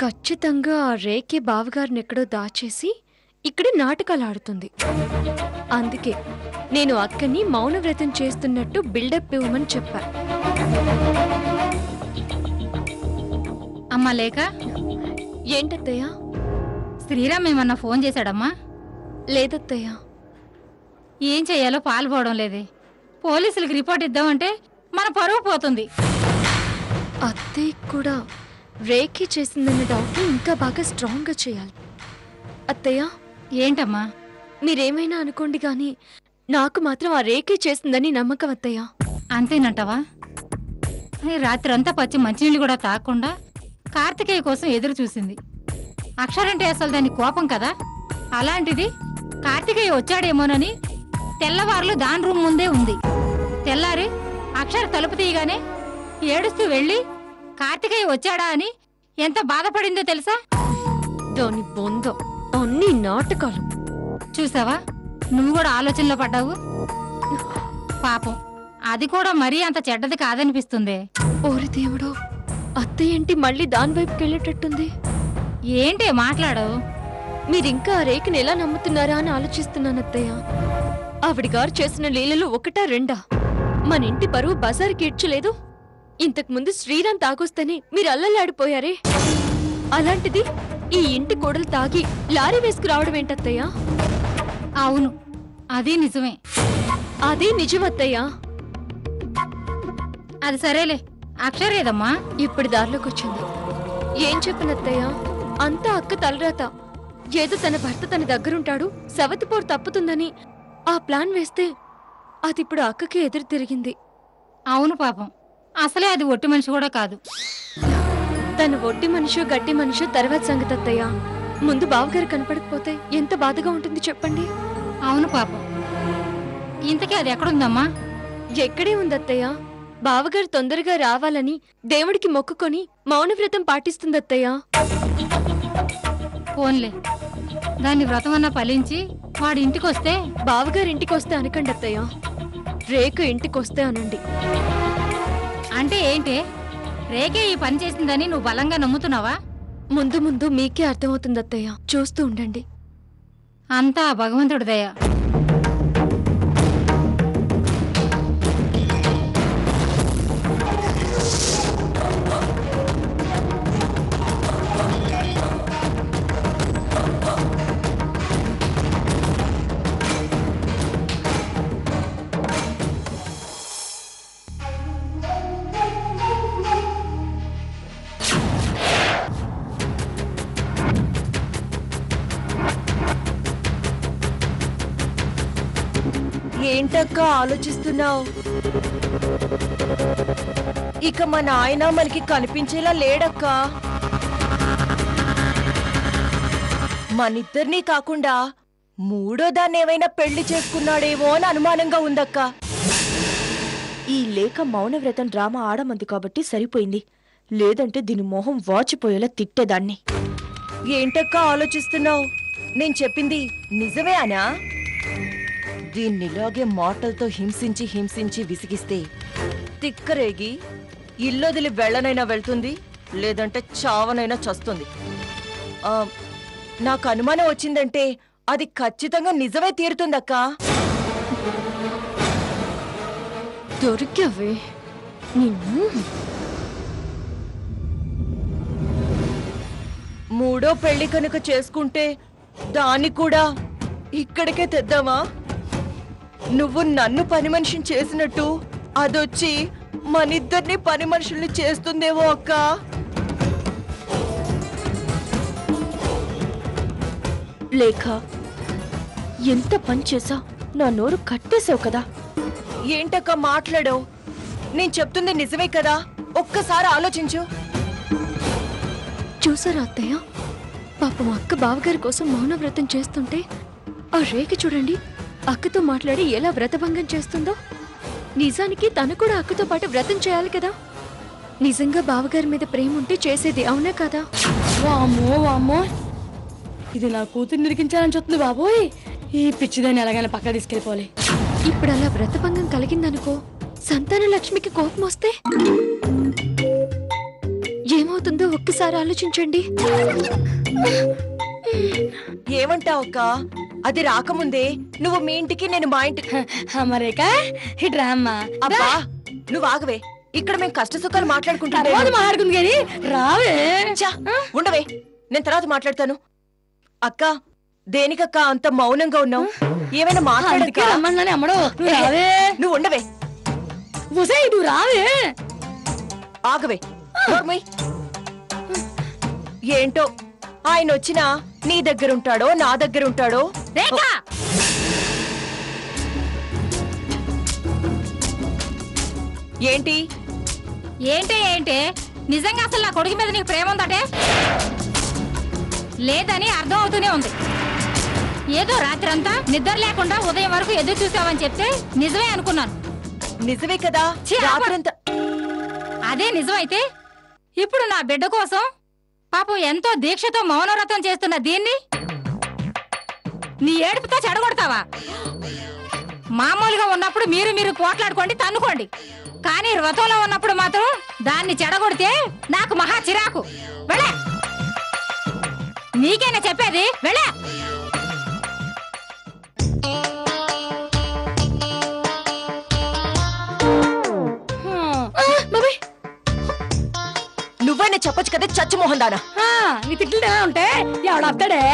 ఖచ్చితంగా ఆ రేకే బావగారిని ఎక్కడో దాచేసి ఇక్కడే నాటకాలు ఆడుతుంది. అందుకే నేను అక్కని మౌనవ్రతం చేస్తున్నట్టు బిల్డప్ ఇవ్వమని చెప్పా. అమ్మా లేక ఏంటత్తయ్యా? శ్రీరామ్ ఏమన్నా ఫోన్ చేశాడమ్మా? లేదత్తయ్యా. ఏం చెయ్యాలో పాల్పోవడం లేదే. పోలీసులకు రిపోర్ట్ ఇద్దామంటే మన పరువు పోతుంది. అత్తయ్య కూడా రేఖే చేసిందన్న డౌట్ ఇంకా బాగా స్ట్రాంగ్గా చేయాలి. అత్తయ్య, ఏంటమ్మా? మీరేమైనా అనుకోండి గాని నాకు మాత్రం ఆ రేఖే చేసిందని నమ్మకం అత్తయ్య. అంతేనంటావా? రాత్రంతా పచ్చి మంచినీళ్ళు కూడా తాగకుండా కార్తికేయ కోసం ఎదురు చూసింది. అక్షరంటే అసలు దాని కోపం కదా. అలాంటిది కార్తికేయ వచ్చాడేమోనని తెల్లవారులు దాని రూమ్ ముందే ఉంది. తెల్లారి అక్షర తలుపు తీయగానే ఏడుస్తూ వెళ్ళి కార్తికేయ వచ్చాడా అని ఎంత బాధపడిందో తెలుసా? దాని బొంద అన్ని నాటకాలు. చూసావా, నువ్వు కూడా ఆలోచనలో పడ్డావు. పాపం అది కూడా మరీ అంత చెడ్డది కాదనిపిస్తుంది. ఓరి దేవుడో, అత్తయ్య ఏంటి మళ్ళీ దాని వైపుకి వెళ్ళేటట్టుంది? ఏంటే మాట్లాడవు? మీరింకా ఆ రేఖని ఎలా నమ్ముతున్నారా అని ఆలోచిస్తున్నాను అత్తయ్య. ఆవిడిగారు చేసిన లీలలు ఒకటా రెండా? మన ఇంటి పరువు బజార్కి ఇడ్చలేదు. ఇంతకు ముందు శ్రీరామ్ తాగొస్తేనే మీరు అల్లలాడిపోయారే. అలాంటిది ఈ ఇంటి కోడలు తాగి లారీ వేసుకురావడం ఏంటత్తయ్యా? అవును, అది నిజమే. అదే నిజమత్తయ్యా. అది సరేలే, అక్షరేదమ్మా ఇప్పుడు దారిలోకి వచ్చింది. ఏం చెప్పనత్తయ్యా, అంతా అక్క తలరాత. ఏదో తన భర్త తన దగ్గరుంటాడు, సవతిపోరు తప్పుతుందని ఆ ప్లాన్ వేస్తే అదిప్పుడు అక్కకి ఎదురు తిరిగింది. అవును పాపం, అసలే అది ఒట్టి మనిషి కూడా కాదు. తను ఒట్టి మనిషి గట్టి మనిషి తర్వాత సంగతి అత్తయ్య. ముందు బావగారు కనపడకపోతే ఎంత బాధగా ఉంటుంది చెప్పండి. అవును పాపం. ఇంతకీ అది ఎక్కడుందమ్మా? ఎక్కడే ఉందత్తయ్య. బావగారు తొందరగా రావాలని దేవుడికి మొక్కుకొని మౌనవ్రతం పాటిస్తుందత్తయ్య. ఫోన్లే, దాని వ్రతమన్నా ఫలించి వాడి ఇంటికొస్తే. బావగారు ఇంటికొస్తే అనకండి అత్తయ్య, రేఖ ఇంటికొస్తే అనండి. అంటే ఏంటే, రేఖే ఈ పని చేసిందని నువ్వు బలంగా నమ్ముతున్నావా? ముందు ముందు మీకే అర్థమవుతుంది అత్తయ్య, చూస్తూ ఉండండి. అంతా భగవంతుడి దయ. ఏంటక్క ఆలోచిస్తున్నావు? ఇక మా నాయన మనకి కనిపించేలా లేడక్క. మనిద్దరినీ కాకుండా మూడో దాన్ని ఏమైనా పెళ్లి చేసుకున్నాడేమో అని అనుమానంగా ఉందక్క. ఈ లేఖ మౌనవ్రతం డ్రామా ఆడమంది కాబట్టి సరిపోయింది. లేదంటే దీని మొహం వాచిపోయేలా తిట్టేదాన్ని. ఏంటక్క ఆలోచిస్తున్నావు? నేను చెప్పింది నిజమే అనా? దీన్నిలాగే మాటలతో హింసించి హింసించి విసిగిస్తే తిక్కరేగి ఇల్లొదిలి వెళ్ళనైనా వెళ్తుంది, లేదంటే చావనైనా చస్తుంది. నాకు అనుమానం వచ్చిందంటే అది ఖచ్చితంగా నిజమే తీరుతుందక్క. దొరికావే నిన్ను. మూడో పెళ్లి కనుక చేసుకుంటే దాన్ని కూడా ఇక్కడికే తెద్దామా? నువ్వు నన్ను పని మనిషిని చేసినట్టు అదొచ్చి మనిద్దరిని పని మనుషుల్ని చేస్తుందేమో అక్క. లేఖ, ఎంత పని చేసా, నా నోరు కట్టేసావు కదా. ఏంటక్క మాట్లాడావు? నేను చెప్తుంది నిజమే కదా, ఒక్కసారి ఆలోచించు. చూసారా అత్తయ్య, పాపం అక్క బావగారి కోసం మౌనవ్రతం చేస్తుంటే ఆ రేఖ చూడండి అక్కతో మాట్లాడి ఎలా వ్రతభంగం చేస్తుందో. నిజానికి తను కూడా అక్కతో పాటు వ్రతం చేయాలి కదా. నిజంగా బావగారి మీద ప్రేమ ఉంటే చేసేది, అవునా కదా? వామ్మో వామ్మో, ఇది నా కూతురు నిరికించాలని చూస్తుంది బాబోయ్. ఈ పిచ్చిదాన్ని ఎలాగైనా పక్క తీసుకెళ్ళిపోవాలి. ఇప్పుడు అలా వ్రతభంగం కలిగిందనుకో, సంతాన లక్ష్మికి కోపం వస్తే ఏమవుతుందో ఒక్కసారి ఆలోచించండి. ఏమంటావు అక్క? అది రాకముందే నువ్వు మీ ఇంటికి, నేను మా ఇంటికి. అమ్మరేక ఇట్రా అమ్మా. అబ్బా నువ్వు ఆగవే, ఇక్కడ మేము కష్ట సుఖాలు మాట్లాడుకుంటాం. తర్వాత మాట్లాడుకుంది కానీ రావే. ఉండవే, నేను తర్వాత మాట్లాడతాను. అక్క, దేనికక్క అంత మౌనంగా ఉన్నావు? ఏమైనా అందుకే మాట్లాడక్క? రమ్మన్నానే అమ్మడు. నువ్వు రావే. నువ్వు ఉండవే, ఉసే నువ్వు రావే. ఆగవే. నోర్మై. ఏంటో ఆయన వచ్చినా నీ దగ్గర ఉంటాడో నా దగ్గర ఉంటాడో. రేఖ ఏంటి ఏంటే నిజంగా అసలు నా కొడుకు మీద నీకు ప్రేమ ఉందటే? లేదని అర్థం అవుతూనే ఉంది. ఏదో రాత్రంతా నిద్ర లేకుండా ఉదయం వరకు ఎదురు చూసావని చెప్తే నిజమే అనుకున్నాను. నిజమే కదా? ఛీ, ఆపు. రాత్రంతా అదే నిజమైతే ఇప్పుడు నా బిడ్డ కోసం పాపం ఎంతో దీక్షతో మౌనవ్రతం చేస్తున్న దీన్ని నీ ఏడుపుతో చెడగొడతావా? మామూలుగా ఉన్నప్పుడు మీరు పోట్లాడుకోండి, తన్నుకోండి. కానీ వ్రతంలో ఉన్నప్పుడు మాత్రం దాన్ని చెడగొడితే నాకు మహా చిరాకు. వెళ్ళే, నీకేనా చెప్పేది? వెళ్ళే. నువ్వైనా చెప్పొచ్చు కదా చచ్చిమోహన్ దానా. నీ తిట్లు ఉంటే ఎవడొస్తాడే?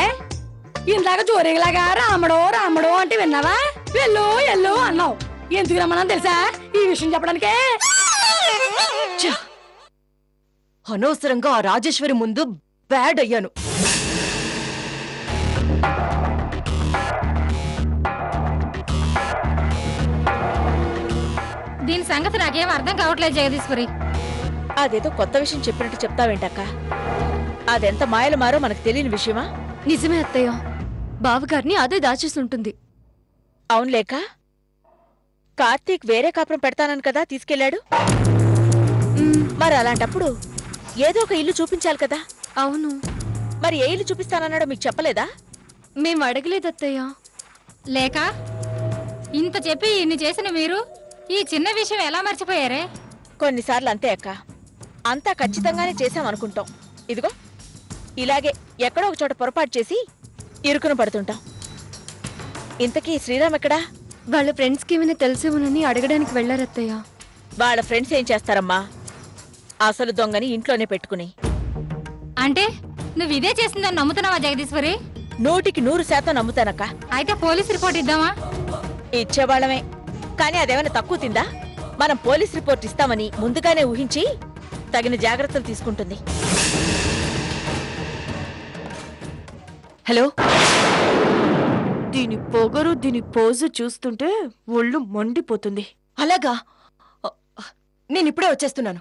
ఇందాక జోరేలాగా రాముడో రాముడో అంటే విన్నావా? వెళ్ళు ఎల్లు అన్నావు. ఎందుకు రమ్మన్నా తెలుసా? ఈ విషయం చెప్పడానికే. ఛ! అనవసరంగా ఆ రాజేశ్వరి ముందు బ్యాడ్ అయ్యాను. దీని సంగతి నాకేం అర్థం కావట్లేదు జగదీశ్వరి. అదేదో కొత్త విషయం చెప్పినట్టు చెప్తావేంటక్క? అదెంత మాయలు మారో మనకు తెలియని విషయమా? నిజమే అత్తయ్య, బావగారిని అదే దాచేసి ఉంటుంది. అవునులేక, కార్తీక్ వేరే కాపురం పెడతానని కదా తీసుకెళ్లాడు. మరి అలాంటప్పుడు ఏదో ఒక ఇల్లు చూపించాలి కదా. అవును, మరి ఏ ఇల్లు చూపిస్తానన్నాడో మీకు చెప్పలేదా? మేము అడగలేదు అత్తయ్య. లేక ఇంత చెప్పి ఇన్ని చేసిన మీరు ఈ చిన్న విషయం ఎలా మర్చిపోయారే? కొన్నిసార్లు అంతే అక్క, అంతా ఖచ్చితంగానే చేశామనుకుంటాం. ఇదిగో ఇలాగే ఎక్కడో ఒక చోట పొరపాటు చేసి ఇరుకున పడుతుంటాం. ఇంతకీ శ్రీరామ్ ఎక్కడా? వాళ్ళ ఫ్రెండ్స్కి ఏమైనా తెలిసేమోనని అడగడానికి వెళ్ళారత్తయ్య. వాళ్ళ ఫ్రెండ్స్ ఏం చేస్తారమ్మా, అసలు దొంగని ఇంట్లోనే పెట్టుకుని. అంటే నువ్వు ఇదే చేసిందని నమ్ముతున్నావా జగదీశ్వరి? 100% నమ్ముతానక్క. అయితే పోలీస్ రిపోర్ట్ ఇద్దామా? ఇచ్చేవాళ్ళమే, కానీ అదేమైనా తక్కువ తిందా? మనం పోలీస్ రిపోర్ట్ ఇస్తామని ముందుగానే ఊహించి తగిన జాగ్రత్తలు తీసుకుంటుంది. హలో. దీని పొగరు, దీని పోజు చూస్తుంటే ఒళ్ళు మండిపోతుంది. అలాగా, నేను ఇప్పుడే వచ్చేస్తున్నాను.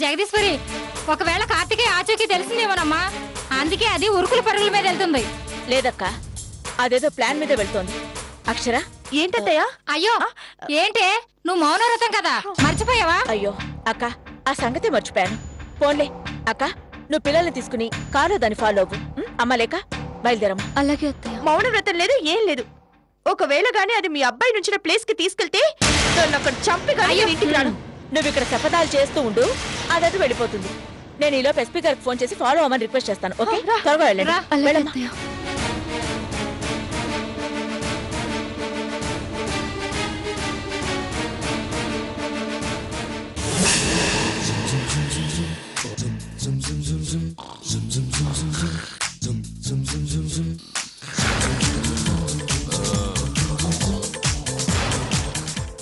జగదీశ్వరి, ఒకవేళ కార్తికేయ ఆచూకీ తెలిసిందేమోనమ్మా. అందుకే అది ఉరుకుల పరుగుల మీద వెళ్తుంది. లేదక్క, అదేదో ప్లాన్ మీద వెళ్తోంది. అక్షర, ఏంటత్తయ్యా? అయ్యో ఏంటే, నువ్వు మౌనవ్రతం కదా, మర్చిపోయావా? అయ్యో అక్క, ఆ సంగతి మర్చిపోయాను. పోన్లే అక్క, నువ్వు పిల్లల్ని తీసుకుని కారు దాన్ని ఫాలో అవ్వు. అమ్మ లేక బయలుదేరమ్మా. అలాగే అత్తయ్య. మౌన వ్రతం లేదు, ఏం లేదు. ఒకవేళ గానీ అది మీ అబ్బాయి నుంచి ప్లేస్ కి తీసుకెళ్తే నన్ను అక్కడ చంపి గానీ నేను ఇంటికి రాను. నువ్వు ఇక్కడ శపథాలు చేస్తూ ఉండు, అదది వెళ్ళిపోతుంది. నేను ఈలోపు ఎస్పీ గారికి ఫోన్ చేసి ఫాలో అవ్వమని రిక్వెస్ట్ చేస్తాను. ఓకే, త్వరగా వెళ్ళండి. అలాగే వెళ్ళమ్మా. అత్తయ్య.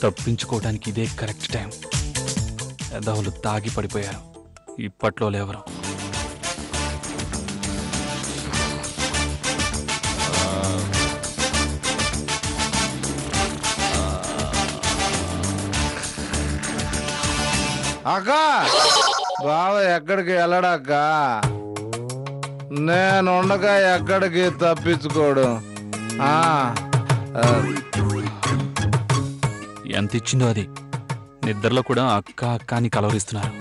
తప్పించుకోవడానికి ఇదే కరెక్ట్ టైం. ఎదవలు తాగి పడిపోయారు, ఇప్పట్లో లేవరు. అక్క, బావ ఎక్కడికి వెళ్ళడాక? నేనుండగా ఎక్కడికి తప్పించుకోడు. ఎంత ఇచ్చిందో అది. నిద్రలో కూడా అక్క అక్క అని కలవరిస్తున్నారు.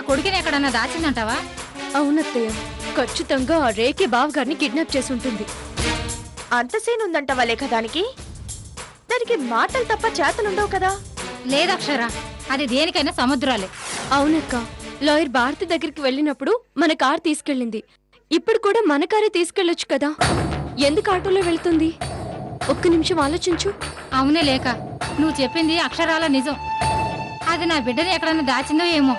కొడుకుని ఎక్కడన్నా దాచిందంటావా? అవునత్తయ్య, ఖచ్చితంగా ఆ రేకే బావగారిని కిడ్నాప్ చేసి ఉంటుంది. అంత సీన్ ఉందంటవా లేఖ దానికి? దానికి మాటలు తప్ప చేతలుండవు కదా. లేదక్షర, అది దేనికైనా సముద్రాలే. అవునక్క, లాయర్ భారతి దగ్గరికి వెళ్ళినప్పుడు మన కార్ తీసుకెళ్ళింది. ఇప్పుడు కూడా మన కారే తీసుకెళ్ళొచ్చు కదా, ఎందుకు ఆటోలో వెళ్తుంది? ఒక్క నిమిషం ఆలోచించు. అవునే లేక, నువ్వు చెప్పింది అక్షరాల నిజం. అది నా బిడ్డని ఎక్కడన్నా దాచిందో ఏమో.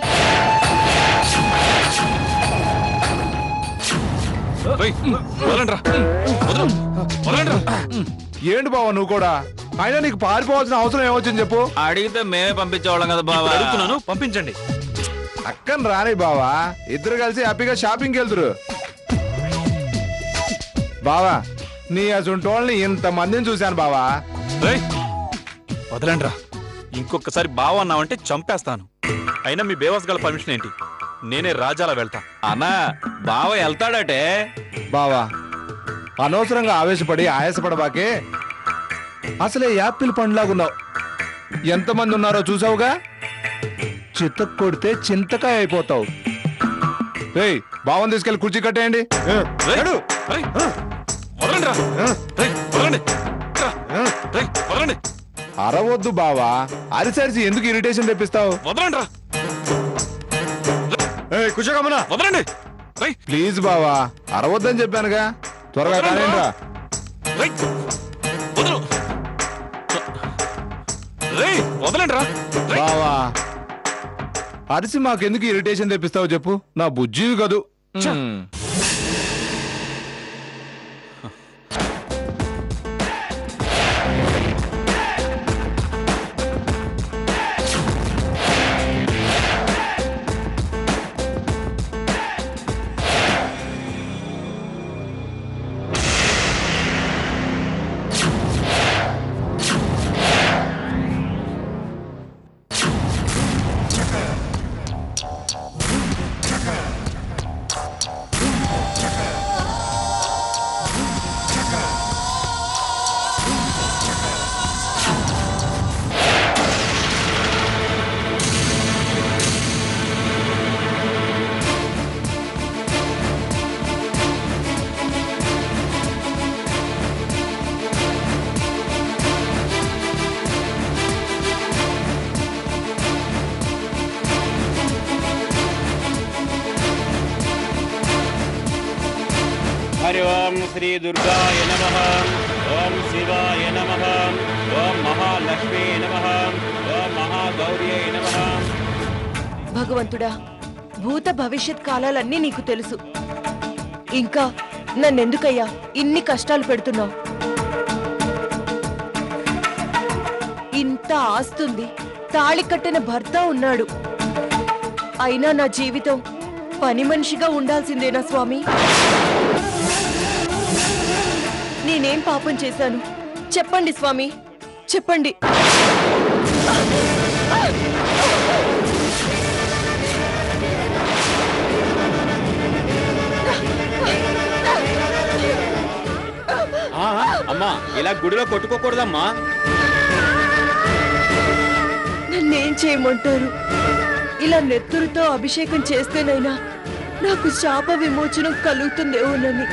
రేయ్, వదలండ్రా. వదలు. వదలండ్రా. ఏంటి బావా నువ్వు కూడా? అయినా నీకు పారిపోవాల్సిన అవసరం ఏమొచ్చింది చెప్పు. అడిగితే మేమే పంపించేవాళ్ళం కదా బావా. అడుగుతున్నాను, పంపించండి. అక్కని రాని బావా, ఇద్దరు కలిసి హ్యాపీగా షాపింగ్కి వెళ్తురు. బావా, నీ అసంటోళ్ళని ఇంత మందిని చూశాను బావా. రేయ్, వదలండ్రా. ఇంకొకసారి బావ అన్నావంటే చంపేస్తాను. అయినా మీ బేవాస్ గల పర్మిషన్ ఏంటి? నేనే రాజాలా వెళ్తా. అన్నా బావ వెళ్తాడటే. బావా, అనవసరంగా ఆవేశపడి ఆయాసపడబాకే. అసలే యాపిల్ పండులాగున్నావు. ఎంతమంది ఉన్నారో చూసావుగా. చితక్ కొడితే చింతకాయ అయిపోతావు. రేయ్, బావని తీసుకెళ్లి కుర్చీ కట్టేయండి. రేయ్, రేయ్, వదలండ్రా. రేయ్, వదలండి. రేయ్, వదలండి. అరవద్దు బావా, అరిసరిసి ఎందుకు ఇరిటేషన్ తెప్పిస్తావు? వదలండ్రా. కుషకమనా, వదలండి. రేయ్, ప్లీజ్ బావా, అరవద్దని చెప్పానుగా. త్వరగా కానిరా. రేయ్, వదలు. రేయ్, వదలండ్రా. రేయ్. బావా, అరిసి మాకెందుకు ఇరిటేషన్ తెప్పిస్తావు చెప్పు. నా బుజ్జివి కదూ. హరి ఓం శ్రీ దుర్గాయ నమః. ఓం శివాయ నమః. ఓం మహాలక్ష్మీ నమః. ఓం మహాగౌర్యై నమః. భగవంతుడా, భూత భవిష్యత్ కాలాలన్నీ నీకు తెలుసు. ఇంకా నన్నెందుకయ్యా ఇన్ని కష్టాలు పెడుతున్నావు? ఇంత ఆస్తుంది, తాళి కట్టిన భర్త ఉన్నాడు. అయినా నా జీవితం పని మనిషిగా ఉండాల్సిందేనా స్వామి? నేనేం పాపం చేశాను చెప్పండి స్వామి, చెప్పండి. అమ్మా, ఇలా గుడిలో కొట్టుకోకూడదమ్మా. నన్నేం చేయమంటారు? ఇలా నెత్తురుతో అభిషేకం చేస్తేనైనా నాకు శాప విమోచనం కలుగుతుందేమోనని.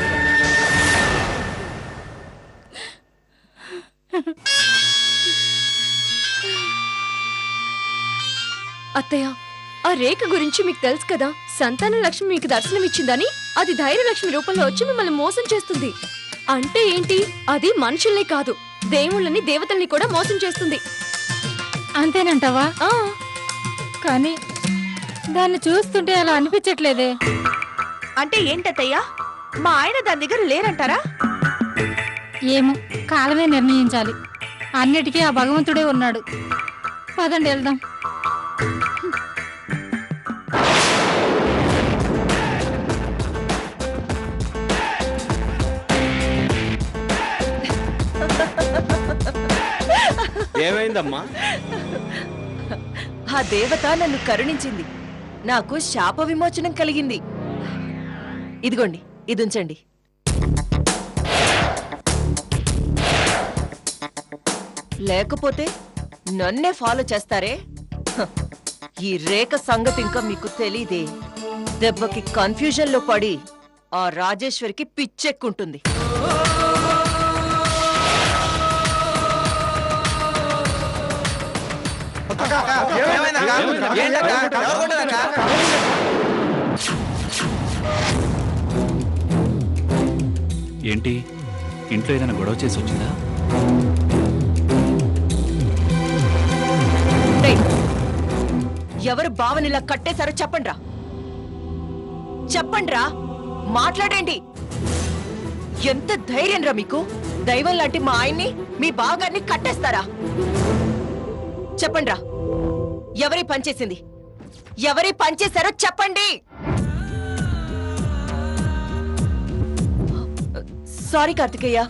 అత్తయ్య, ఆ రేఖ గురించి మీకు తెలుసు కదా. సంతాన లక్ష్మి మీకు దర్శనం ఇచ్చిందని అది ధైర్యలక్ష్మి రూపంలో వచ్చి మిమ్మల్ని మోసం చేస్తుంది. అంటే ఏంటి? అది మనుషుల్ని కాదు, దేవుళ్ళని దేవతల్ని కూడా మోసం చేస్తుంది. అంతేనంటావా? ఆ కానీ దాన్ని చూస్తుంటే అలా అనిపించట్లేదే. అంటే ఏంటత్తయ్యా, మా ఆయన దాని దగ్గర లేరంటారా? ఏమో, కాలమే నిర్ణయించాలి. అన్నిటికీ ఆ భగవంతుడే ఉన్నాడు. పదండి వెళ్దాం. ఏమైందమ్మా? ఆ దేవత నన్ను కరుణించింది. నాకు శాప విమోచనం కలిగింది. ఇదిగోండి, ఇది ఉంచండి. లేకపోతే నన్నే ఫాలో చేస్తారే. హ, ఈ రేఖ సంగతి ఇంకా మీకు తెలీదే. దెబ్బకి కన్ఫ్యూజన్ లో పడి ఆ రాజేశ్వరికి పిచ్చెక్కుంటుంది. ఏంటి ఇంట్లో ఏదైనా గొడవ చేసి వచ్చిందా? రేయ్, ఎవరు బావనిలా కట్టేశారో చెప్పండ్రా. చెప్పండ్రా, మాట్లాడండి. ఎంత ధైర్యం రా మీకు? దైవం లాంటి మా ఆయన్ని మీ బావగారిని కట్టేస్తారా? చెప్పండ్రా, ఎవరి పనిచేసింది? ఎవరి పనిచేశారో చెప్పండి. సారీ కార్తికేయ,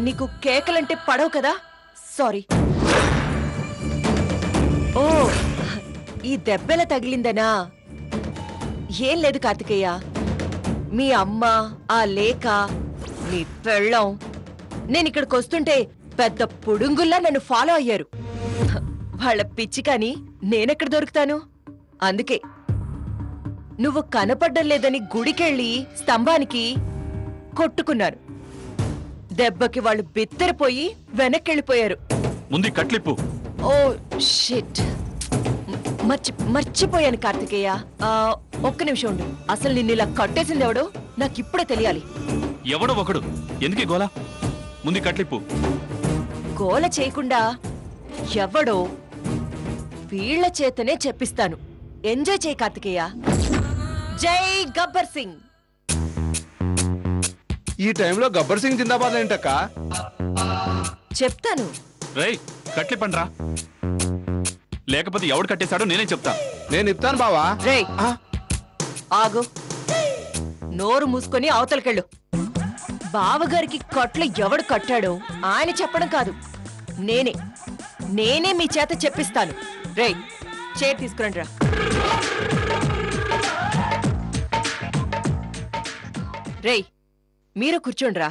నీకు కేకలంటే పడవు కదా, సారీ. ఓ, ఈ దెబ్బెల తగిలిందనా? ఏం లేదు కార్తికేయ, మీ అమ్మ, ఆ లేక, మీ పెళ్ళం నేనిక్కడికి వస్తుంటే పెద్ద పుడుంగుల్లా నన్ను ఫాలో అయ్యారు. వాళ్ళ పిచ్చి కాని నేనెక్కడ దొరుకుతాను? అందుకే నువ్వు కనపడ్డం లేదని గుడికెళ్ళి స్తంభానికి కొట్టుకున్నారు. దెబ్బకి వాళ్ళు బిత్తరపోయి వెనక్కెళ్ళిపోయారు. ముందు కట్లిప్పు. ఓ షిట్, మర్చిపోయాను కార్తికేయ. ఒక్క నిమిషం ఉండు. అసలు నిన్ను ఇలా కట్టేసింది ఎవడో నాకిప్పుడే తెలియాలి. ఎవడో ఒకడు. ఎందుకే గోలా? ముందు కట్లిప్పు. గోల చేయకుండా ఎవడో వీళ్ల చేతనే చెప్పిస్తాను. ఎంజాయ్ చేయి కార్తికేయ. జై గబ్బర్ సింగ్. ఈ టైంలో గబ్బర్ సింగ్ జిందాబాద్ ఏంటక్క? చెప్తాను. రేయ్, కట్లిప్పండ్రా. లేకపోతే ఎవడు కట్టేశాడో నేనే చెప్తా. నేను ఇస్తాను బావా. రేయ్, ఆగు. నోరు మూసుకొని అవతలకెళ్ళు. బావగారికి కట్లు ఎవడు కట్టాడో ఆయన చెప్పడం కాదు, నేనే మీ చేత చెప్పిస్తాను. రేయ్, చైర్ తీసుకురండి రా. రేయ్, మీరు కూర్చోండి రా.